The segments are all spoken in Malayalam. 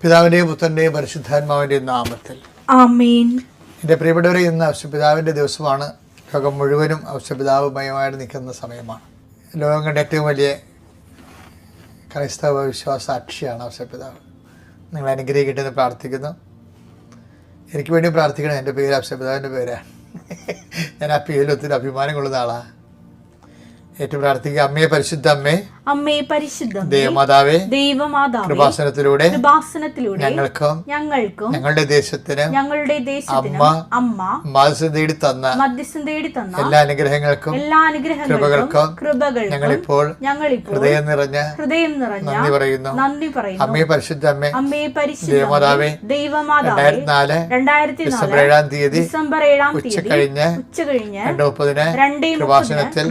പിതാവിൻ്റെയും പുത്രൻ്റെയും പരിശുദ്ധാത്മാവിൻ്റെയും നാമത്തിൽ ആമേൻ. എൻ്റെ പ്രിയപ്പെട്ടവരെ, ഇന്ന് ഔഷപിതാവിൻ്റെ ദിവസമാണ്. ലോകം മുഴുവനും ഔഷപിതാവുമയമായിട്ട് നിൽക്കുന്ന സമയമാണ്. ലോകം കണ്ട ഏറ്റവും വലിയ ക്രൈസ്തവ വിശ്വാസ സാക്ഷിയാണ് ഔഷപിതാവ്. നിങ്ങൾ അനുഗ്രഹിക്കട്ടെ എന്ന് പ്രാർത്ഥിക്കുന്നു. എനിക്ക് വേണ്ടി പ്രാർത്ഥിക്കണം. എൻ്റെ പേര് ഔഷപിതാവിൻ്റെ പേരാണ്. ഞാൻ ആ പേരിൽ ഒത്തിരി അഭിമാനം കൊള്ളുന്ന ആളാണ്. ഏറ്റവും പ്രാർത്ഥിക്കുക. അമ്മയെ പരിശുദ്ധ അമ്മേ, അമ്മേ പരിശുദ്ധ ദൈവമാതാവേ, കൃപാസനത്തിലൂടെ ഞങ്ങൾക്കും ഞങ്ങളുടെ ദേശത്തിന് അമ്മ മധ്യസ്ഥം തേടി തന്ന എല്ലാ അനുഗ്രഹങ്ങൾക്കും കൃപകൾക്കും ഞങ്ങളിപ്പോൾ ഹൃദയം നിറഞ്ഞ നന്ദി പറയുന്നു. അമ്മയെ പരിശുദ്ധ അമ്മേ, ദൈവമാതാവേ, 2004 ഡിസംബർ 7-ാം തീയതി ഉച്ച കഴിഞ്ഞ് 2:30 കൃപാസനത്തിൽ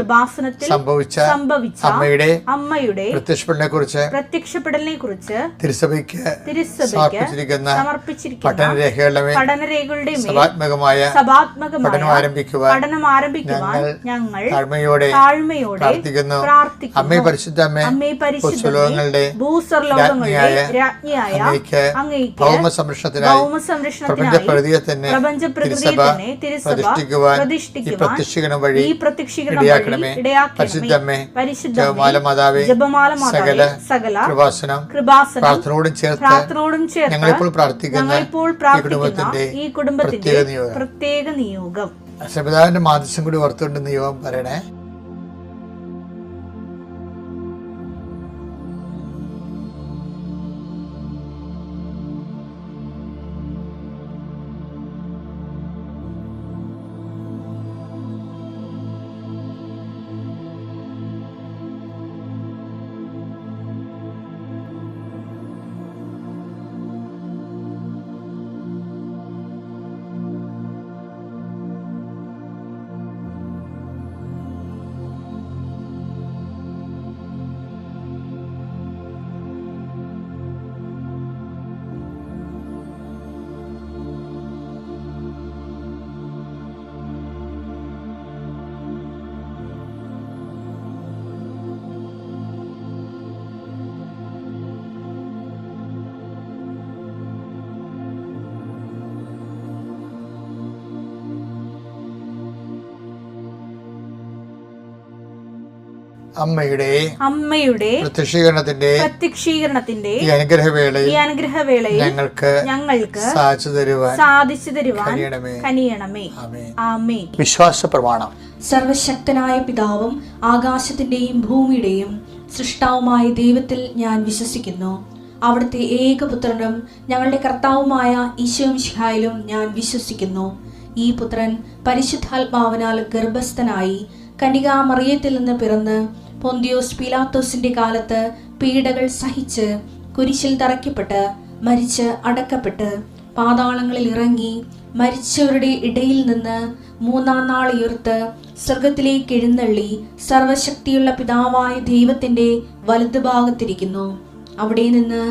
സംഭവിച്ച അമ്മയുടെ പ്രത്യക്ഷപ്പെടലിനെ കുറിച്ച് തിരുസഭയ്ക്ക് സമർപ്പിച്ചിരിക്കുന്ന പഠനരേഖകളുടെ സഭാത്മകമായ പഠനം ആരംഭിക്കുവാൻ ഞങ്ങൾ താഴ്മയോടെ പ്രാർത്ഥിക്കുന്നു. അമ്മേ പരിശുദ്ധ അമ്മേ, ഭൂസ്വർലോകങ്ങളുടെ രാജ്ഞിയായ അങ്ങേയ്ക്ക് ഭൗമ സംരക്ഷണത്തിനായി പ്രപഞ്ച പ്രകൃതിയെ തന്നെ തിരുസഭ പ്രതിഷ്ഠിക്കുവാൻ ഈ പ്രത്യക്ഷീകരണം വഴി ഇടയാക്കണമേ. പരിശുദ്ധ അമ്മേ, ജപമാല മാതാവേ, സകല കൃപാസനം പ്രാർത്ഥനയോടും ചേർത്ത് ഞങ്ങളിപ്പോൾ പ്രാർത്ഥിക്കുന്ന ഈ കുടുംബത്തിന്റെ പ്രത്യേക നിയോഗം ഔഷപിതാവിന്റെ മാധ്യസ്ഥം കൂടി ഓർത്തുകൊണ്ട് നിയോഗം പറയണേ. അമ്മയുടെ പ്രത്യക്ഷീകരണത്തിന്റെ ഈ അനുഗ്രഹവേളയിൽ ഞങ്ങൾക്ക് സാധിച്ചു തരുവാൻ കനിയണമേ. ആമേൻ. വിശ്വാസ പ്രമാണം. സർവശക്തനായ പിതാവും ആകാശത്തിന്റെയും ഭൂമിയുടെയും സൃഷ്ടാവുമായ ദൈവത്തിൽ ഞാൻ വിശ്വസിക്കുന്നു. അവിടുത്തെ ഏകപുത്രനും ഞങ്ങളുടെ കർത്താവുമായ ഈശോമിശിഹായിലും ഞാൻ വിശ്വസിക്കുന്നു. ഈ പുത്രൻ പരിശുദ്ധാത്മാവിനാൽ ഗർഭസ്ഥനായി കന്യകാമറിയത്തിൽ നിന്ന് പിറന്ന് പൊന്തിയോസ് പീലാത്തോസിന്റെ കാലത്ത് പീഡകൾ സഹിച്ച് കുരിശിൽ തറയ്ക്കപ്പെട്ട് മരിച്ച് അടക്കപ്പെട്ട് പാതാളങ്ങളിൽ ഇറങ്ങി മരിച്ചവരുടെ ഇടയിൽ നിന്ന് 3-ാം നാൾ ഉയർത്ത് സ്വർഗത്തിലേക്ക് എഴുന്നള്ളി സർവശക്തിയുള്ള പിതാവായ ദൈവത്തിന്റെ വലതുഭാഗത്തിരിക്കുന്നു. അവിടെ നിന്ന്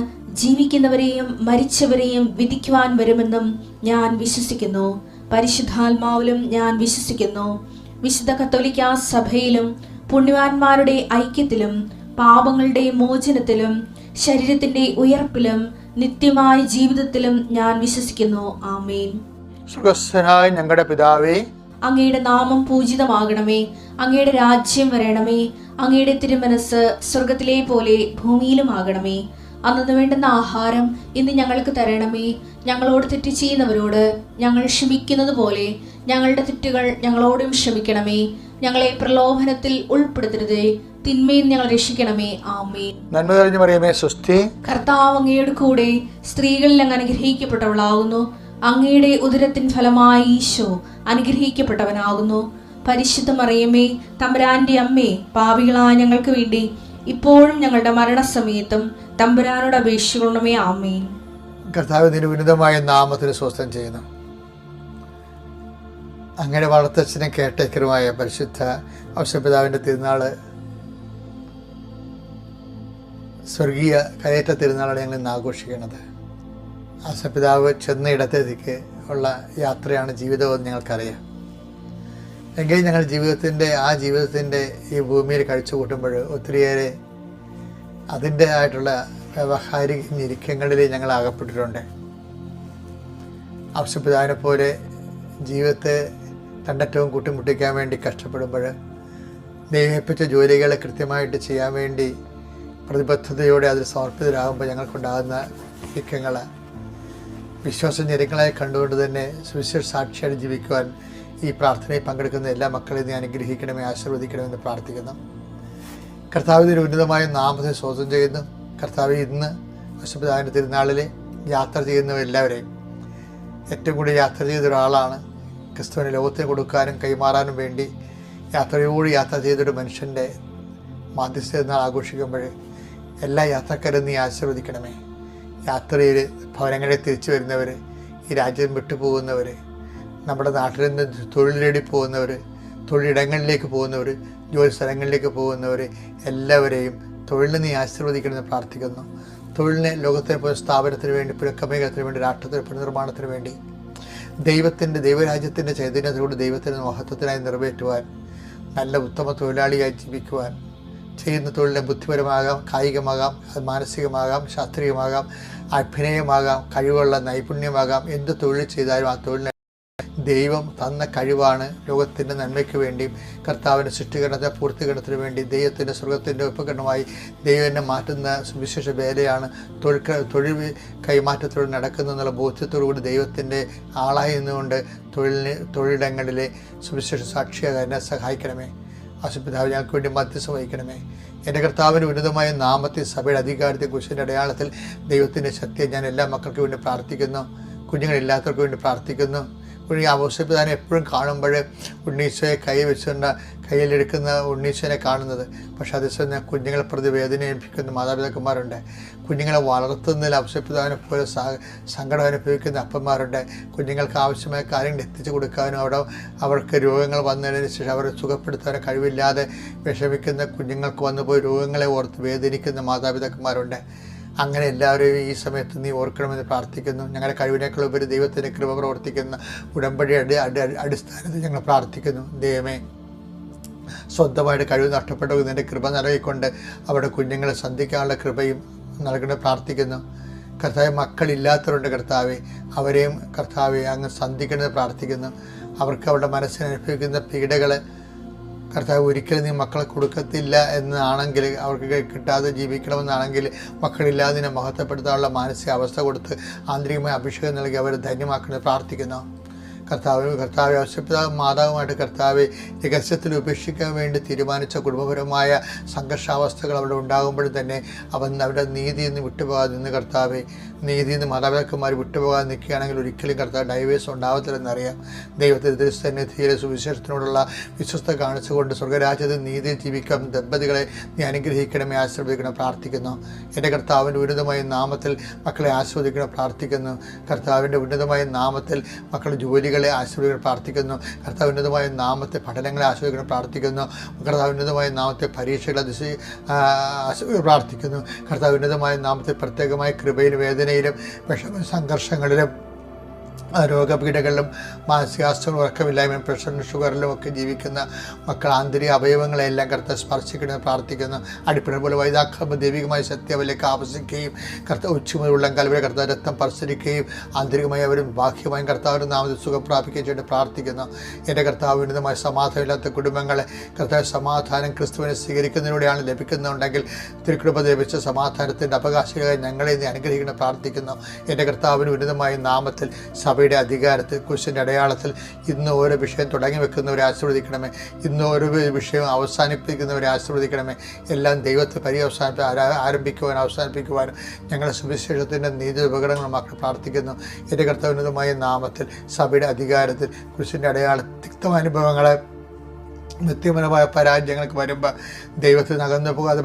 ജീവിക്കുന്നവരെയും മരിച്ചവരെയും വിധിക്കുവാൻ വരുമെന്നും ഞാൻ വിശ്വസിക്കുന്നു. പരിശുദ്ധാത്മാവിലും ഞാൻ വിശ്വസിക്കുന്നു. വിശുദ്ധ കത്തോലിക്കാ സഭയിലും പുണ്യവാന്മാരുടെ ഐക്യത്തിലും പാപങ്ങളുടെ മോചനത്തിലും ശരീരത്തിന്റെ ഉയർപ്പിലും നിത്യമായ ജീവിതത്തിലും ഞാൻ വിശ്വസിക്കുന്നു. ആമേൻ. സ്വർഗ്ഗസ്ഥനായ ഞങ്ങളുടെ പിതാവേ, അങ്ങയുടെ നാമം പൂജിതമാകണമേ. അങ്ങയുടെ രാജ്യം വരണമേ. അങ്ങയുടെ തിരുമനസ് സ്വർഗത്തിലെ പോലെ ഭൂമിയിലും ആകണമേ. അന്നു വേണ്ടുന്ന ആഹാരം ഇന്ന് ഞങ്ങൾക്ക് തരണമേ. ഞങ്ങളോട് തെറ്റ് ചെയ്യുന്നവരോട് ഞങ്ങൾ ക്ഷമിക്കുന്നത് പോലെ ഞങ്ങളുടെ തെറ്റുകൾ ഞങ്ങളോടും ക്ഷമിക്കണമേ. ഞങ്ങളെ പ്രലോഭനത്തിൽ ഉൾപ്പെടുത്തരുതേ, തിന്മയിൽ ഞങ്ങൾ രക്ഷിക്കണമേ. ആമേൻ. നന്മ നിറഞ്ഞ മറിയമേ, സ്വസ്തി. കർത്താവ് അങ്ങയുടെ കൂടെ സ്ത്രീകളിൽ അങ്ങ് അനുഗ്രഹിക്കപ്പെട്ടവളാകുന്നു. അങ്ങയുടെ ഉദരത്തിൻ ഫലമായി ഈശോ അനുഗ്രഹിക്കപ്പെട്ടവനാകുന്നു. പരിശുദ്ധ മറിയമേ, തമ്പുരാന്റെ അമ്മേ, പാപികളായ ഞങ്ങൾക്ക് വേണ്ടി ഇപ്പോഴും ഞങ്ങളുടെ മരണസമയത്തും തമ്പുരാനോട് അപേക്ഷിക്കണമേ. ആമേൻ. കർത്താവ് നിന്റെ ഉന്നതമായ നാമത്തിൽ സ്വസ്ഥം ചെയ്യുന്നു. അങ്ങയുടെ വളർത്തച്ഛനെ കേട്ടേക്കരുമായ പരിശുദ്ധ ഔഷപിതാവിൻ്റെ തിരുനാള്, സ്വർഗീയ കയറ്റ തിരുനാളാണ് ഞങ്ങൾ ഇന്ന് ആഘോഷിക്കുന്നത്. ഔഷപിതാവ് ചെന്ന ഇടത്തേക്ക് ഉള്ള യാത്രയാണ് ജീവിതമെന്ന് ഞങ്ങൾക്കറിയാം. എങ്കിലും ഞങ്ങൾ ജീവിതത്തിൻ്റെ ഈ ഭൂമിയിൽ കഴിച്ചു കൂട്ടുമ്പോൾ ഒത്തിരിയേറെ അതിൻ്റെ ആയിട്ടുള്ള വ്യവഹാരിക ഞെരുക്കങ്ങളിൽ ഞങ്ങൾ അകപ്പെട്ടിട്ടുണ്ട്. ഔസേപ്പിതാവിനെ പോലെ ജീവിതത്തെ തണ്ടറ്റവും കൂട്ടിമുട്ടിക്കാൻ വേണ്ടി കഷ്ടപ്പെടുമ്പോൾ ദൈവമേൽപ്പിച്ച ജോലികളെ കൃത്യമായിട്ട് ചെയ്യാൻ വേണ്ടി പ്രതിബദ്ധതയോടെ അതിൽ സമർപ്പിതരാകുമ്പോൾ ഞങ്ങൾക്കുണ്ടാകുന്ന ഞെരുക്കങ്ങൾ വിശ്വാസ ഞെരുക്കങ്ങളായി കണ്ടുകൊണ്ട് തന്നെ സുവിശേഷ സാക്ഷിയായി ജീവിക്കുവാൻ ഈ പ്രാർത്ഥനയിൽ പങ്കെടുക്കുന്ന എല്ലാ മക്കളെയും നീ അനുഗ്രഹിക്കണമേ, ആശീർവദിക്കണമെന്ന് പ്രാർത്ഥിക്കുന്നു. കർത്താവിൻ്റെ ഉന്നതമായ നാമത്തെ സ്തോത്രം ചെയ്യുന്നു. കർത്താവ് ഇന്ന് ഔസേപ്പിതാവിൻ്റെ തിരുനാളിൽ യാത്ര ചെയ്യുന്നവരെല്ലാവരെയും ഏറ്റവും കൂടുതൽ യാത്ര ചെയ്ത ഒരാളാണ്. ക്രിസ്തുവിനെ ലോകത്തിന് കൊടുക്കാനും കൈമാറാനും വേണ്ടി യാത്ര ചെയ്തൊരു മനുഷ്യൻ്റെ മാധ്യസ്ഥ നാൾ ആഘോഷിക്കുമ്പോൾ എല്ലാ യാത്രക്കാരും നീ ആശീർവദിക്കണമേ. യാത്രയിൽ ഭവനങ്ങളിൽ തിരിച്ചു വരുന്നവർ, ഈ രാജ്യം വിട്ടുപോകുന്നവർ, നമ്മുടെ നാട്ടിൽ നിന്ന് തൊഴിൽ തേടി പോകുന്നവർ, തൊഴിലിടങ്ങളിലേക്ക് പോകുന്നവർ, ജോലി സ്ഥലങ്ങളിലേക്ക് പോകുന്നവർ എല്ലാവരെയും തൊഴിലിനെ നീ ആശീർവദിക്കണമെന്ന് പ്രാർത്ഥിക്കുന്നു. തൊഴിലിനെ ലോകത്തിന് പോയ സ്ഥാപനത്തിന് വേണ്ടി, പുനഃക്രമീകരണത്തിന് വേണ്ടി, രാഷ്ട്രത്തിന് പുനർനിർമ്മാണത്തിന് വേണ്ടി, ദൈവരാജ്യത്തിൻ്റെ ചൈതന്യത്തിലൂടെ ദൈവത്തിൻ്റെ മഹത്വത്തിനായി നിറവേറ്റുവാൻ, നല്ല ഉത്തമ തൊഴിലാളിയായി ജീവിക്കുവാൻ, ചെയ്യുന്ന തൊഴിലിനെ ബുദ്ധിപരമാകാം, കായികമാകാം, അത് മാനസികമാകാം, ശാസ്ത്രീയമാകാം, അഭിനയമാകാം, കഴിവുള്ള നൈപുണ്യമാകാം, എന്ത് തൊഴിൽ ചെയ്താലും ആ തൊഴിലിനെ ദൈവം തന്ന കഴിവാണ്. ലോകത്തിൻ്റെ നന്മയ്ക്ക് വേണ്ടിയും കർത്താവിൻ്റെ സൃഷ്ടികരണത്തെ പൂർത്തീകരണത്തിന് വേണ്ടി ദൈവത്തിൻ്റെ സ്വർഗത്തിൻ്റെ ഉപകരണമായി ദൈവം എന്നെ മാറ്റുന്ന സുവിശേഷ വേലയാണ് തൊഴിൽ കൈമാറ്റത്തോടെ നടക്കുന്നതെന്നുള്ള ബോധ്യത്തോടുകൂടി ദൈവത്തിൻ്റെ ആളായി നിന്നുകൊണ്ട് തൊഴിലിടങ്ങളിലെ സുവിശേഷ സാക്ഷിയാകാൻ എന്നെ സഹായിക്കണമേ. ഔസേപ്പിതാവ് ഞങ്ങൾക്ക് വേണ്ടി മധ്യസ്ഥം വഹിക്കണമേ. എൻ്റെ കർത്താവിൻ്റെ ഉന്നതമായ നാമത്തിൽ സഭയുടെ അധികാരത്തെ കുരിശിൻ്റെ അടയാളത്തിൽ ദൈവത്തിൻ്റെ ശക്തിയെ ഞാൻ എല്ലാ മക്കൾക്ക് വേണ്ടി പ്രാർത്ഥിക്കുന്നു. കുഞ്ഞുങ്ങളില്ലാത്തവർക്ക് വേണ്ടി പ്രാർത്ഥിക്കുന്നു. ഔസേപ്പിതാവിനെ എപ്പോഴും കാണുമ്പോൾ ഉണ്ണീശോയെ കയ്യിലെടുക്കുന്ന ഉണ്ണീശോനെ കാണുന്നത്, പക്ഷേ അതേസമയം കുഞ്ഞുങ്ങളെ പ്രതി വേദന അനുഭവിക്കുന്ന മാതാപിതാക്കന്മാരുണ്ട്. കുഞ്ഞുങ്ങളെ വളർത്തുന്നതിൽ ഔസേപ്പിതാവിനെ പോലെ സങ്കടം അനുഭവിക്കുന്ന അപ്പന്മാരുണ്ട്. കുഞ്ഞുങ്ങൾക്ക് ആവശ്യമായ കാര്യങ്ങൾ എത്തിച്ചു കൊടുക്കാനും അവർക്ക് രോഗങ്ങൾ വന്നതിന് ശേഷം അവരെ സുഖപ്പെടുത്താനും കഴിവില്ലാതെ വിഷമിക്കുന്ന കുഞ്ഞുങ്ങൾക്ക് വന്നുപോയി രോഗങ്ങളെ ഓർത്ത് വേദനിക്കുന്ന മാതാപിതാക്കന്മാരുണ്ട്. അങ്ങനെ എല്ലാവരെയും ഈ സമയത്ത് നീ ഓർക്കണമെന്ന് പ്രാർത്ഥിക്കുന്നു. ഞങ്ങളുടെ കഴിവിനേക്കാൾ ഉപരി ദൈവത്തിൻ്റെ കൃപ പ്രവർത്തിക്കുന്ന ഉടമ്പടിയുടെ അടിസ്ഥാനത്തിൽ ഞങ്ങൾ പ്രാർത്ഥിക്കുന്നു. ദൈവമേ, സ്വന്തമായിട്ട് കഴിവ് നഷ്ടപ്പെട്ടവർക്ക് നിൻ്റെ കൃപ നൽകിക്കൊണ്ട് അവരുടെ കുഞ്ഞുങ്ങളെ സന്ധിക്കാനുള്ള കൃപയും നൽകണ പ്രാർത്ഥിക്കുന്നു. കർത്താവ് മക്കളില്ലാത്തവരുണ്ട് കർത്താവെ, അവരെയും കർത്താവെ അങ്ങ് സന്ധിക്കണമെന്ന് പ്രാർത്ഥിക്കുന്നു. അവർക്ക് അവരുടെ മനസ്സിന് അനുഭവിക്കുന്ന പീഡകൾ കർത്താവ് ഒരിക്കലും നീ മക്കളെ കൊടുക്കത്തില്ല എന്നാണെങ്കിൽ, അവർക്ക് കിട്ടാതെ ജീവിക്കണമെന്നാണെങ്കിൽ മക്കളില്ലാതിനെ മഹത്വപ്പെടുത്താനുള്ള മാനസിക കൊടുത്ത് ആന്തരികമായ അഭിഷേകം നൽകി അവരെ ധന്യമാക്കണമെന്ന് പ്രാർത്ഥിക്കുന്നു. കർത്താവ് ഔസേപ്പിതാവ് മാതാവുമായിട്ട് കർത്താവ് രഹസ്യത്തിൽ ഉപേക്ഷിക്കാൻ വേണ്ടി തീരുമാനിച്ച കുടുംബപരമായ സംഘർഷാവസ്ഥകൾ അവിടെ ഉണ്ടാകുമ്പോഴും തന്നെ അവരുടെ നീതിയിൽ നിന്ന് വിട്ടുപോകാതെ നിന്ന് കർത്താവ് നീതിയിൽ നിന്ന് മാതാപിതാക്കന്മാർ വിട്ടുപോകാതെ നിൽക്കുകയാണെങ്കിൽ ഒരിക്കലും കർത്താവ് ഡൈവേഴ്സ് ഉണ്ടാവത്തില്ലെന്നറിയാം. ദൈവത്തിൻ്റെ സന്നിധിയിലെ സുവിശേഷത്തിനോടുള്ള വിശ്വസ്ത കാണിച്ചുകൊണ്ട് സ്വർഗരാജ്യത്തിൽ നീതിയിൽ ജീവിക്കാൻ ദമ്പതികളെ നീ അനുഗ്രഹിക്കണമേ, ആശീർവദിക്കണം പ്രാർത്ഥിക്കുന്നു. എൻ്റെ കർത്താവിൻ്റെ ഉന്നതമായ നാമത്തിൽ മക്കളെ ആസ്വദിക്കണം പ്രാർത്ഥിക്കുന്നു. കർത്താവിൻ്റെ ഉന്നതമായ നാമത്തിൽ മക്കളുടെ ജോലികളെ ആശീർവദിക്കണം പ്രാർത്ഥിക്കുന്നു. കർത്താവ് ഉന്നതമായ നാമത്തെ പഠനങ്ങളെ ആശീർവദിക്കണം പ്രാർത്ഥിക്കുന്നു. കർത്താവ് ഉന്നതമായ നാമത്തെ പരീക്ഷകളെ പ്രാർത്ഥിക്കുന്നു. കർത്താവ് ഉന്നതമായ നാമത്തെ പ്രത്യേകമായ കൃപയിലും വേദനയിലും സംഘർഷങ്ങളിലും രോഗപീഠകളിലും മാനസികാവസ്ഥകളും ഉറക്കമില്ലായ്മയും പ്രഷറിലും ഷുഗറിലും ഒക്കെ ജീവിക്കുന്ന മക്കൾ ആന്തരിക അവയവങ്ങളെല്ലാം കർത്താവ് സ്പർശിക്കണമെന്ന് പ്രാർത്ഥിക്കുന്നു. അടിപ്പിണർ പോലെ വൈതാക്കുമ്പോൾ ദൈവികമായ ശക്തി അവരിലേക്ക് ആവശ്യിക്കുകയും കർത്താവ് ഉച്ചമുതൽ ഉള്ളംകാൽ വരെ കർത്താവ് രക്തം പരിസരിക്കുകയും ആന്തരികമായി അവരും ബാഹ്യമായും കർത്താവിൻ്റെ നാമത്തിൽ സുഖം പ്രാപിക്കുകയും ചെയ്ത് പ്രാർത്ഥിക്കുന്നു. എൻ്റെ കർത്താവ് ഉന്നതമായ സമാധാനമില്ലാത്ത കുടുംബങ്ങളെ കർത്താവ് സമാധാനം ക്രിസ്തുവിനെ സ്വീകരിക്കുന്നതിലൂടെയാണ് ലഭിക്കുന്നുണ്ടെങ്കിൽ തിരുകൃപ ലഭിച്ച സമാധാനത്തിൻ്റെ അവകാശികളായി ഞങ്ങളെ നീ അനുഗ്രഹിക്കണം പ്രാർത്ഥിക്കുന്നു. എൻ്റെ കർത്താവിന് ഉന്നതമായ നാമത്തിൽ സഭയുടെ അധികാരത്തിൽ കുരിശിൻ്റെ അടയാളത്തിൽ ഇന്ന് ഓരോ വിഷയം തുടങ്ങി വെക്കുന്നവരെ ആശീർവദിക്കണമേ. ഇന്ന് ഓരോ വിഷയം അവസാനിപ്പിക്കുന്നവരെ ആശീർവദിക്കണമേ. എല്ലാം ദൈവത്തെ അവസാനിപ്പിക്കുവാനും ഞങ്ങളുടെ സുവിശേഷത്തിൻ്റെ നീതി ഉപകരണങ്ങൾ മക്കൾ പ്രാർത്ഥിക്കുന്നു. എൻ്റെ കർത്താവിനുമായ നാമത്തിൽ സഭയുടെ അധികാരത്തിൽ കുരിശിൻ്റെ അടയാള തിക്തമനുഭവങ്ങളെ നിത്യപരമായ പരാജയങ്ങൾക്ക് വരുമ്പോൾ ദൈവത്തിൽ നകന്നു പോകാതെ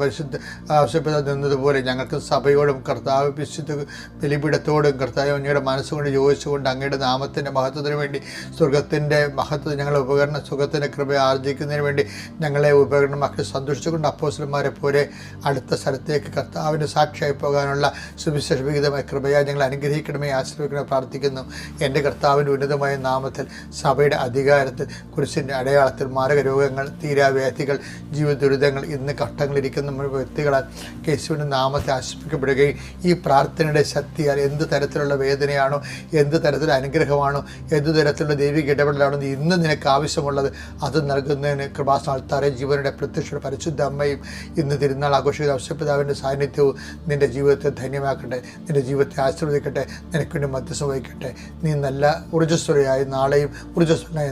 ആവശ്യപ്പെടാൻ നിന്നതുപോലെ ഞങ്ങൾക്ക് സഭയോടും കർത്താവ് വിശുദ്ധ ബലിപീഠത്തോടും കർത്താവ് അങ്ങയുടെ മനസ്സുകൊണ്ട് യോജിച്ചുകൊണ്ട് അങ്ങയുടെ നാമത്തിൻ്റെ മഹത്വത്തിന് വേണ്ടി സ്വർഗത്തിൻ്റെ മഹത്വം ഞങ്ങളെ ഉപകരണം സുഖത്തിൻ്റെ കൃപ ആർജിക്കുന്നതിന് വേണ്ടി ഞങ്ങളെ ഉപകരണമാക്കി സന്തോഷിച്ചുകൊണ്ട് അപ്പോസ്തലന്മാരെ പോലെ അടുത്ത സ്ഥലത്തേക്ക് കർത്താവിന് സാക്ഷിയായി പോകാനുള്ള സുവിശേഷവിഹിതമായ കൃപയായി ഞങ്ങൾ അനുഗ്രഹിക്കണമേ, ആശീർവദിക്കണമേ പ്രാർത്ഥിക്കുന്നു. എൻ്റെ കർത്താവിൻ്റെ ഉന്നതമായ നാമത്തിൽ സഭയുടെ അധികാരത്തിൽ കുരിശിൻ്റെ അടയാളത്തിൽ മാരക രോഗ രോഗങ്ങൾ, തീരാവ്യാധികൾ, ജീവിത ദുരിതങ്ങൾ, ഇന്ന് ഘട്ടങ്ങളിരിക്കുന്ന നമ്മൾ വ്യക്തികളാൽ യേശുവിൻ്റെ നാമത്തെ ആശ്രയിക്കപ്പെടുകയും ഈ പ്രാർത്ഥനയുടെ ശക്തിയാൽ എന്ത് തരത്തിലുള്ള വേദനയാണോ, എന്ത് തരത്തിലുള്ള അനുഗ്രഹമാണോ, എന്ത് തരത്തിലുള്ള ദൈവിക ഇടപെടലാണോ ഇന്ന് നിനക്ക് ആവശ്യമുള്ളത് അത് നൽകുന്നതിന് കൃപാസ്ഥാനത്താറെ ജീവനുടെ പ്രത്യക്ഷ പരിശുദ്ധ അമ്മയും ഇന്ന് തിരുനാൾ ആഘോഷിക്കുന്ന ഔഷധപിതാവിൻ്റെ സാന്നിധ്യവും നിൻ്റെ ജീവിതത്തെ ധന്യമാക്കട്ടെ, നിൻ്റെ ജീവിതത്തെ ആശീർവദിക്കട്ടെ, നിനക്ക് വേണ്ടി മധ്യസ്ഥം വഹിക്കട്ടെ. നീ നല്ല ഊർജ്ജസ്വലയായ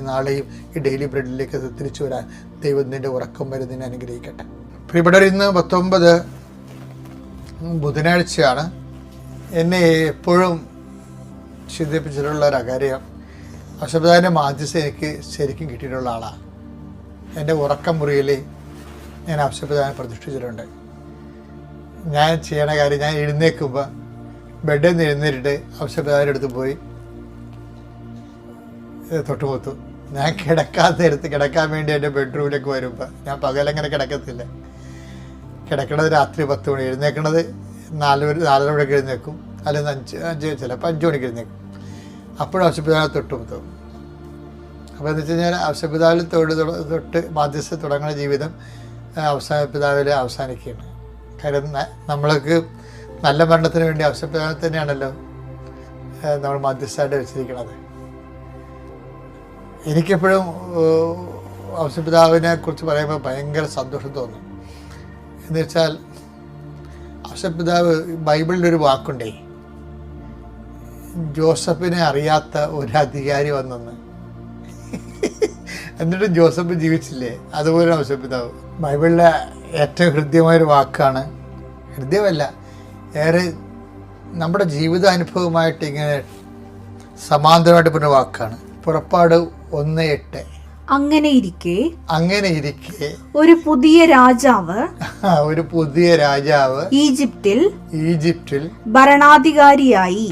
നാളെയും ഈ ഡെയിലി ബ്രെഡിലേക്ക് തിരിച്ചു വരാൻ ദൈവം നിൻ്റെ ഉറക്കം വരെ നിന്നെ അനുഗ്രഹിക്കട്ടെ. പ്രിയപ്പെട്ടവർ, ഇന്ന് 19 ബുധനാഴ്ചയാണ്. എന്നെ എപ്പോഴും ചിന്തിപ്പിച്ചിട്ടുള്ള ഒരു കാര്യം, ഔഷധപിതാവിൻ്റെ മാധ്യസ്ഥ എനിക്ക് ശരിക്കും കിട്ടിയിട്ടുള്ള ആളാണ്. എൻ്റെ ഉറക്കം മുറിയിൽ ഞാൻ ഔഷധപിതാവിനെ പ്രതിഷ്ഠിച്ചിട്ടുണ്ട്. ഞാൻ ചെയ്യണ കാര്യം, ഞാൻ എഴുന്നേൽക്കുമ്പോൾ ബെഡിൽ നിന്ന് എഴുന്നേറ്റിട്ട് ഔഷധപിതാവിൻ്റെ അടുത്ത് പോയി തൊട്ടുമുത്തു. ഞാൻ കിടക്കാൻ വേണ്ടി എൻ്റെ ബെഡ്റൂമിലേക്ക് വരുമ്പോൾ, ഞാൻ പകലങ്ങനെ കിടക്കത്തില്ല, കിടക്കണത് രാത്രി 10 മണി, എഴുന്നേൽക്കണത് 4 മണിക്ക് എഴുന്നേൽക്കും, അല്ലെങ്കിൽ 5 ചിലപ്പോൾ 5 മണിക്ക് എഴുന്നേൽക്കും. അപ്പോഴും ഔഷധപിതാവിനെ തൊട്ടുമുത്തും. അപ്പോൾ എന്ന് വെച്ച് കഴിഞ്ഞാൽ ഔഷധപിതാവിൽ തൊട്ട് മാധ്യസ്ഥ തുടങ്ങുന്ന ജീവിതം ഔഷധപിതാവിൽ അവസാനിക്കുകയാണ്. കാര്യം നമ്മൾക്ക് നല്ല മരണത്തിന് വേണ്ടി ഔഷധപിതാവിനെ തന്നെയാണല്ലോ നമ്മൾ മാധ്യസ്ഥമായിട്ട് വെച്ചിരിക്കുന്നത്. എനിക്കെപ്പോഴും ഔഷധപിതാവിനെ കുറിച്ച് പറയുമ്പോൾ ഭയങ്കര സന്തോഷം തോന്നും. എന്ന് വെച്ചാൽ ഔഷധപിതാവ് ബൈബിളിലൊരു വാക്കുണ്ടേ, ജോസഫിനെ അറിയാത്ത ഒരു അധികാരി വന്നെന്ന്. എന്നിട്ട് ജോസഫ് ജീവിച്ചില്ലേ, അതുപോലെ ഔഷധപിതാവ്. ബൈബിളിലെ ഏറ്റവും ഹൃദ്യമായൊരു വാക്കാണ്, ഹൃദ്യമല്ല, ഏറെ നമ്മുടെ ജീവിതാനുഭവമായിട്ട് ഇങ്ങനെ സമാന്തരമായിട്ട് പറഞ്ഞ വാക്കാണ്. പുറപ്പാട് 1:8. അങ്ങനെ ഇരിക്കെ ഒരു പുതിയ രാജാവ് ഈജിപ്തിൽ ഭരണാധികാരിയായി.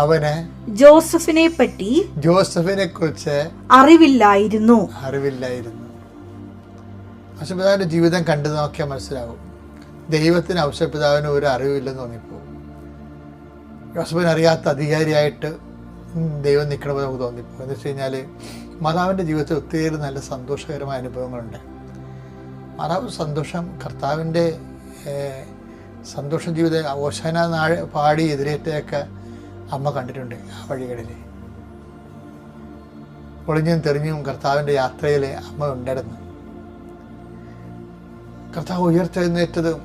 അവന് ജോസഫിനെ കുറിച്ച് അറിവില്ലായിരുന്നു. ഔഷധപിതാവിന്റെ ജീവിതം കണ്ടു നോക്കിയാൽ മനസ്സിലാവും, ദൈവത്തിന് ഔഷധപിതാവിന് ഒരു അറിവില്ലെന്ന് തോന്നിപ്പോവും. യോസഫിനെ അറിയാത്ത അധികാരിയായിട്ട് ദൈവം നിൽക്കണമെന്ന് നമുക്ക് തോന്നിപ്പോകും. എന്ന് വെച്ച് കഴിഞ്ഞാൽ മാതാവിൻ്റെ ജീവിതത്തിൽ ഒത്തിരി നല്ല സന്തോഷകരമായ അനുഭവങ്ങളുണ്ട്. മാതാവ് സന്തോഷം, കർത്താവിൻ്റെ സന്തോഷ ജീവിതം ഓശാന പാടി എതിരേറ്റൊക്കെ അമ്മ കണ്ടിട്ടുണ്ട്. ആ വഴികളിൽ ഒളിഞ്ഞും തെറിഞ്ഞും കർത്താവിൻ്റെ യാത്രയിൽ അമ്മ ഉണ്ടായിരുന്നു. കർത്താവ് ഉയർത്തെഴുന്നേറ്റതും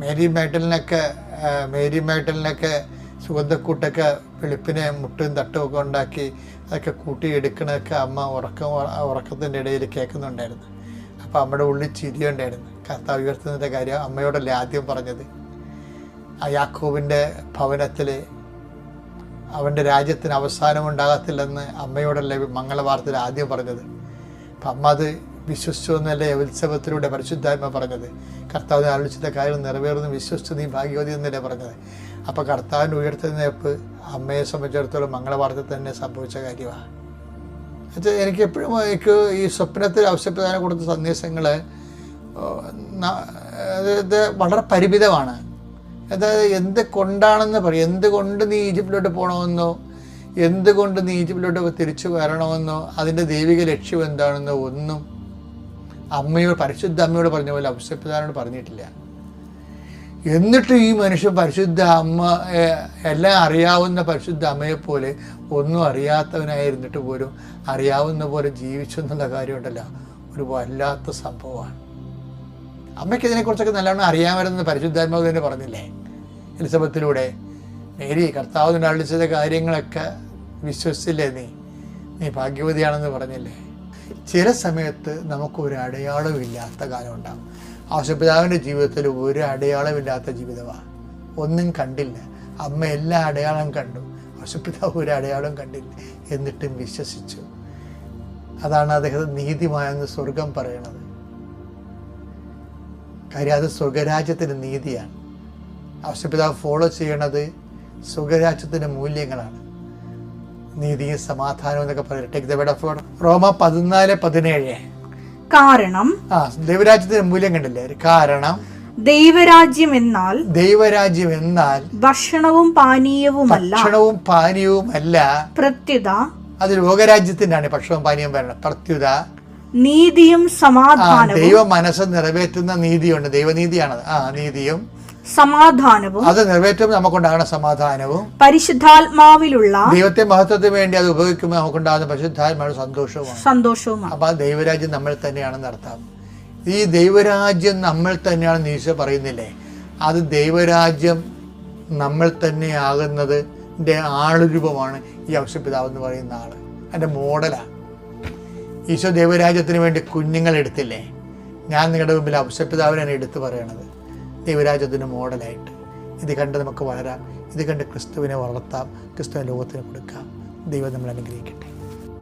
മേരി മാഗ്ഡലിനൊക്കെ സുഗന്ധക്കൂട്ടൊക്കെ വെളുപ്പിനെ മുട്ടും തട്ടും ഒക്കെ ഉണ്ടാക്കി അതൊക്കെ കൂട്ടിയെടുക്കണതൊക്കെ അമ്മ ഉറക്കത്തിൻ്റെ ഇടയിൽ കേൾക്കുന്നുണ്ടായിരുന്നു. അപ്പോൾ അമ്മയുടെ ഉള്ളിൽ ചിരിയുണ്ടായിരുന്നു. കർത്താവ് ഉയർത്തുന്നതിൻ്റെ കാര്യം അമ്മയോടല്ലേ ആദ്യം പറഞ്ഞത്. ആ യാക്കോബിൻ്റെ ഭവനത്തിൽ അവൻ്റെ രാജ്യത്തിന് അവസാനം ഉണ്ടാകത്തില്ലെന്ന് അമ്മയോടല്ലേ മംഗളവാർത്തയിൽ ആദ്യം പറഞ്ഞത്. അപ്പം അമ്മ അത് വിശ്വസിച്ചു എന്നല്ലേ ഉത്സവത്തിലൂടെ പരിശുദ്ധാത്മ പറഞ്ഞത്. കർത്താവിനെ ആലോചിച്ച കാര്യം നിറവേറുന്നു വിശ്വസിച്ച് നീ ഭാഗ്യവതി എന്നല്ലേ പറഞ്ഞത്. അപ്പോൾ കർത്താവിൻ്റെ ഉയർത്തെഴുന്നേൽപ്പ് അമ്മയെ സംബന്ധിച്ചിടത്തോളം മംഗളവാർത്ത തന്നെ സംഭവിച്ച കാര്യമാണ്. എന്നുവെച്ചാൽ എനിക്കെപ്പോഴും ഈ സ്വപ്നത്തിൽ ഔഷധപിതാവിനെ കൊടുത്ത സന്ദേശങ്ങൾ അതായത് വളരെ പരിമിതമാണ്. അതായത് എന്ത് കൊണ്ടാണെന്ന് പറയും, എന്തുകൊണ്ട് നീ ഈജിപ്തിലോട്ട് പോകണമെന്നോ, എന്തുകൊണ്ട് നീ ഈജിപ്തിലോട്ട് തിരിച്ചു വരണമെന്നോ, അതിൻ്റെ ദൈവിക ലക്ഷ്യം എന്താണെന്നോ ഒന്നും പരിശുദ്ധ അമ്മയോട് പറഞ്ഞ പോലെ ഔഷധപിതാവിനോട് പറഞ്ഞിട്ടില്ല. എന്നിട്ട് ഈ മനുഷ്യൻ പരിശുദ്ധ അമ്മ എല്ലാം അറിയാവുന്ന പരിശുദ്ധ അമ്മയെപ്പോലെ ഒന്നും അറിയാത്തവനായിരുന്നിട്ട് പോലും അറിയാവുന്ന പോലെ ജീവിച്ചു എന്നുള്ള കാര്യമുണ്ടല്ലോ, ഒരു വല്ലാത്ത സംഭവമാണ്. അമ്മയ്ക്ക് ഇതിനെക്കുറിച്ചൊക്കെ നല്ലവണ്ണം അറിയാമായിരുന്നു. പരിശുദ്ധാത്മാവ് തന്നെ പറഞ്ഞില്ലേ എലിസബത്തിലൂടെ, മേരി കർത്താവ് നിന്നരുളിച്ച കാര്യങ്ങളൊക്കെ വിശ്വസിച്ചില്ലേ, നീ ഭാഗ്യവതിയാണെന്ന് പറഞ്ഞില്ലേ. ചില സമയത്ത് നമുക്കൊരു അടയാളമില്ലാത്ത കാലം ഉണ്ടാകും. ഔഷധപിതാവിൻ്റെ ജീവിതത്തിൽ ഒരു അടയാളമില്ലാത്ത ജീവിതമാണ്. ഒന്നും കണ്ടില്ല. അമ്മ എല്ലാ അടയാളം കണ്ടു, ഔഷധപിതാവ് ഒരു അടയാളം കണ്ടില്ല, എന്നിട്ടും വിശ്വസിച്ചു. അതാണ് അദ്ദേഹത്തെ നീതിമായെന്ന് സ്വർഗം പറയണത്. കാര്യം അത് സ്വർഗരാജ്യത്തിൻ്റെ നീതിയാണ്. ഔഷധപിതാവ് ഫോളോ ചെയ്യണത് സ്വർഗരാജ്യത്തിൻ്റെ മൂല്യങ്ങളാണ്. നീതിയും സമാധാനവും എന്നൊക്കെ പറയുന്നത്. റോമ 14:17. കാരണം ദൈവരാജ്യത്തിന്റെ മൂല്യം കണ്ടില്ലേ. കാരണം ദൈവരാജ്യം എന്നാൽ ഭക്ഷണവും പാനീയവുമല്ല, പ്രത്യുത അത് ലോകരാജ്യത്തിനാണ് ഭക്ഷണവും പാനീയം വരണം. പ്രത്യുത നീതിയും സമാധാനവും ദൈവ മനസ്സ് നിറവേറ്റുന്ന നീതിയുണ്ട്, ദൈവനീതിയാണത്. നീതിയും സമാധാനവും അത് നിറവേറ്റുമ്പോൾ നമുക്കുണ്ടാകുന്ന സമാധാനവും പരിശുദ്ധാത്മാവിലുള്ള ദൈവത്തെ മഹത്വത്തിന് വേണ്ടി അത് ഉപയോഗിക്കുമ്പോൾ നമുക്കുണ്ടാകുന്ന പരിശുദ്ധാത്മാവിന്റെ സന്തോഷവുമാണ്. അപ്പൊ ആ ദൈവരാജ്യം നമ്മൾ തന്നെയാണെന്ന് അർത്ഥം. ഈ ദൈവരാജ്യം നമ്മൾ തന്നെയാണെന്ന് ഈശോ പറയുന്നില്ലേ? അത് ദൈവരാജ്യം നമ്മൾ തന്നെ ആകുന്നതിൻ്റെ ആളുരൂപമാണ് ഈ ഔഷപിതാവ് എന്ന് പറയുന്ന ആള്. എൻ്റെ മോഡലാണ്. ഈശോ ദൈവരാജ്യത്തിന് വേണ്ടി കുഞ്ഞുങ്ങളെടുത്തില്ലേ? ഞാൻ നിങ്ങളുടെ മുമ്പിൽ ഔഷപിതാവിനാണ് എടുത്തു പറയണത്, ദൈവരാജ്യത്തിൻ്റെ മോഡലായിട്ട്. ഇത് കണ്ട് നമുക്ക് വളരാം, ഇത് കണ്ട് ക്രിസ്തുവിനെ വളർത്താം, ക്രിസ്തുവിനെ ലോകത്തിന് കൊടുക്കാം. ദൈവം നമ്മൾ അനുഗ്രഹിക്കട്ടെ.